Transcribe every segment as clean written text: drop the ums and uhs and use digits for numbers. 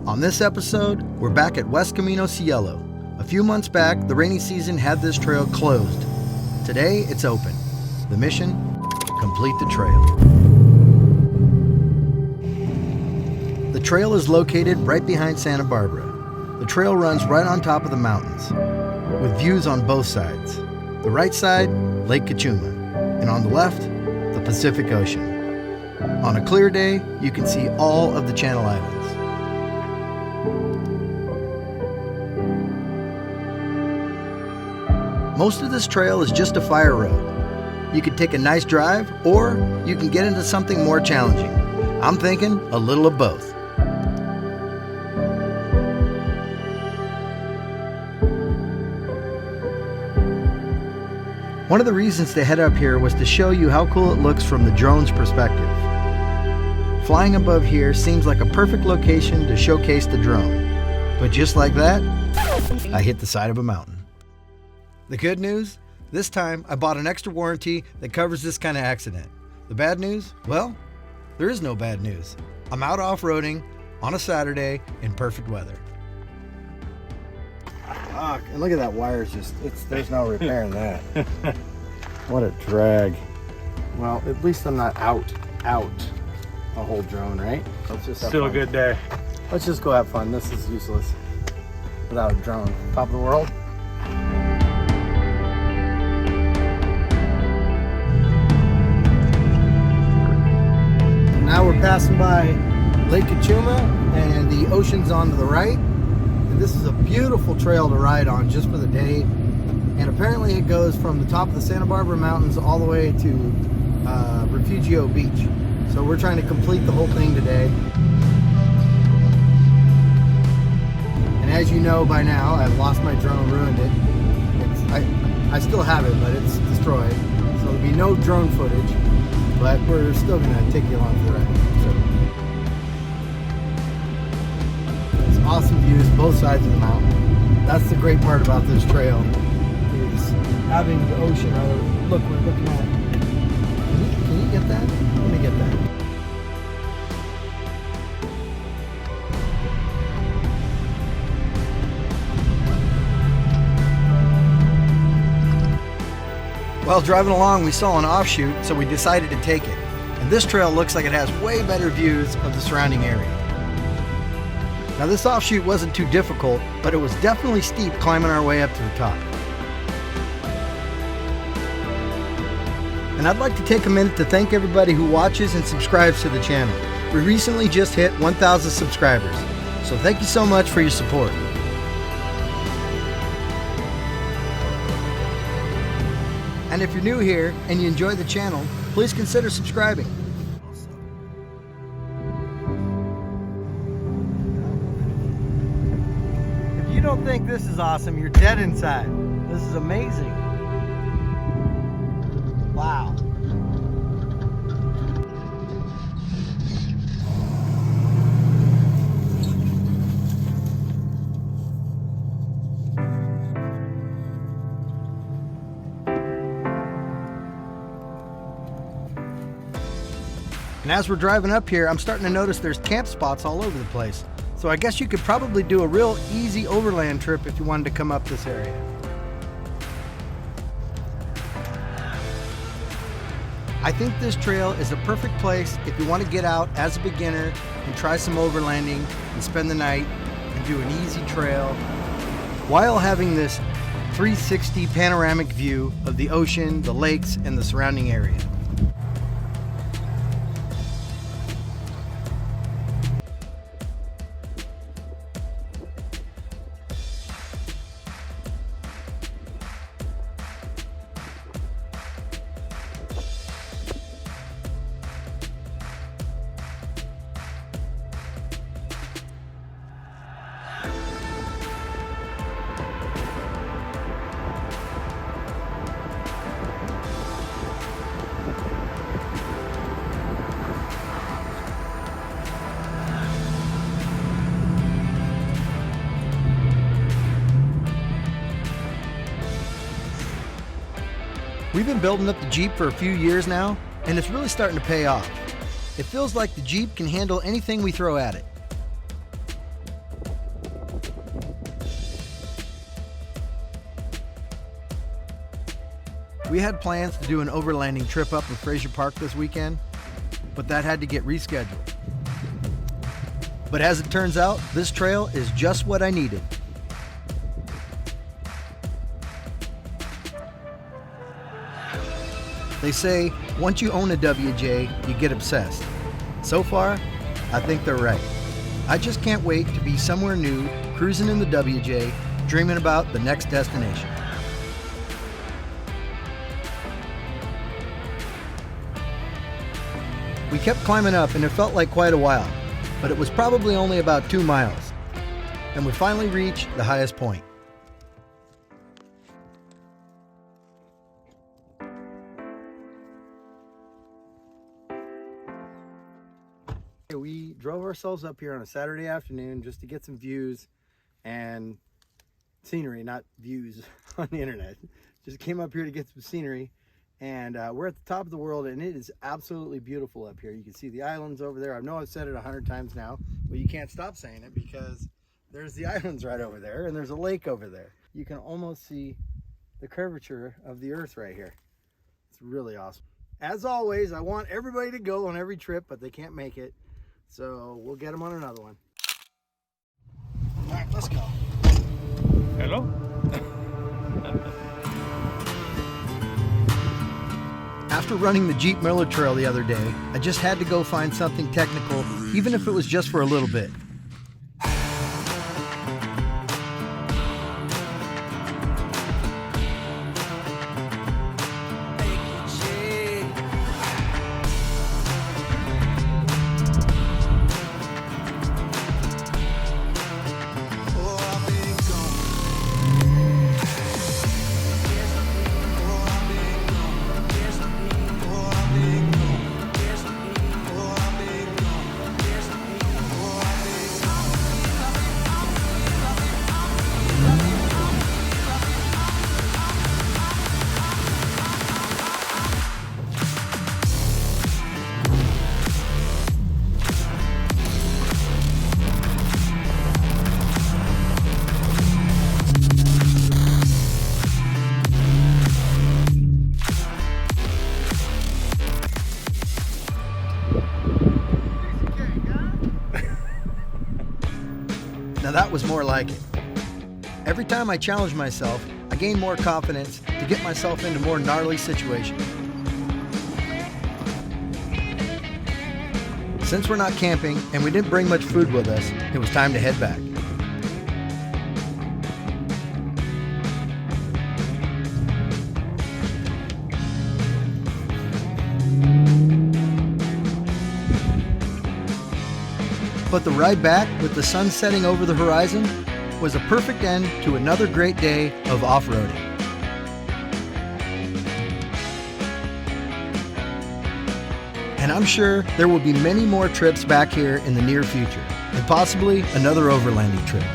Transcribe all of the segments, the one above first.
On this episode, we're back at West Camino Cielo. A few months back, the rainy season had this trail closed. Today, it's open. The mission? Complete the trail. The trail is located right behind Santa Barbara. The trail runs right on top of the mountains, with views on both sides. The right side, Lake Cachuma, and on the left, the Pacific Ocean. On a clear day, you can see all of the Channel Islands. Most of this trail is just a fire road. You could take a nice drive, or you can get into something more challenging. I'm thinking a little of both. One of the reasons to head up here was to show you how cool it looks from the drone's perspective. Flying above here seems like a perfect location to showcase the drone. But just like that, I hit the side of a mountain. The good news? This time I bought an extra warranty that covers this kind of accident. The bad news? Well, there is no bad news. I'm out off-roading on a Saturday in perfect weather. And look at that wire, there's no repairing that. What a drag. Well, at least I'm not out a whole drone, right? Let's just Still a good day. Let's just go have fun. This is useless without a drone. Top of the world. Now we're passing by Lake Cachuma and the ocean's on to the right. And this is a beautiful trail to ride on just for the day. And apparently it goes from the top of the Santa Barbara Mountains all the way to Refugio Beach. So we're trying to complete the whole thing today. And as you know by now, I've lost my drone, ruined it. I still have it, but it's destroyed. So there'll be no drone footage. But we're still gonna take you along for the ride. So it's awesome views, both sides of the mountain. That's the great part about this trail, is having the ocean. Look, we're looking at. Can you get that? Let me get that. While driving along, we saw an offshoot, so we decided to take it. And this trail looks like it has way better views of the surrounding area. Now this offshoot wasn't too difficult, but it was definitely steep climbing our way up to the top. And I'd like to take a minute to thank everybody who watches and subscribes to the channel. We recently just hit 1,000 subscribers, so thank you so much for your support. And if you're new here and you enjoy the channel, please consider subscribing. If you don't think this is awesome, you're dead inside. This is amazing. Wow. And as we're driving up here, I'm starting to notice there's camp spots all over the place. So I guess you could probably do a real easy overland trip if you wanted to come up this area. I think this trail is a perfect place if you want to get out as a beginner and try some overlanding and spend the night and do an easy trail while having this 360 panoramic view of the ocean, the lakes, and the surrounding area. We've been building up the Jeep for a few years now, and it's really starting to pay off. It feels like the Jeep can handle anything we throw at it. We had plans to do an overlanding trip up in Fraser Park this weekend, but that had to get rescheduled. But as it turns out, this trail is just what I needed. They say, once you own a WJ, you get obsessed. So far, I think they're right. I just can't wait to be somewhere new, cruising in the WJ, dreaming about the next destination. We kept climbing up and it felt like quite a while, but it was probably only about 2 miles. And we finally reached the highest point. We drove ourselves up here on a Saturday afternoon just to get some views and scenery, not views on the internet. Just came up here to get some scenery, and we're at the top of the world, and it is absolutely beautiful up here. You can see the islands over there. I know I've said it 100 times now, but you can't stop saying it because there's the islands right over there, and there's a lake over there. You can almost see the curvature of the earth right here. It's really awesome. As always, I want everybody to go on every trip, but they can't make it. So we'll get them on another one. All right, let's go. Hello? After running the Jeep Miller Trail the other day, I just had to go find something technical, even if it was just for a little bit. Now that was more like it. Every time I challenge myself, I gain more confidence to get myself into more gnarly situations. Since we're not camping and we didn't bring much food with us, it was time to head back. But the ride back with the sun setting over the horizon was a perfect end to another great day of off-roading. And I'm sure there will be many more trips back here in the near future, and possibly another overlanding trip.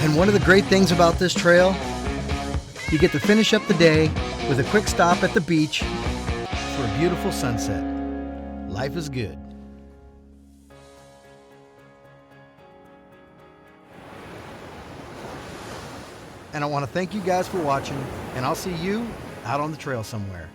And one of the great things about this trail, you get to finish up the day with a quick stop at the beach for a beautiful sunset. Life is good. And I want to thank you guys for watching, and I'll see you out on the trail somewhere.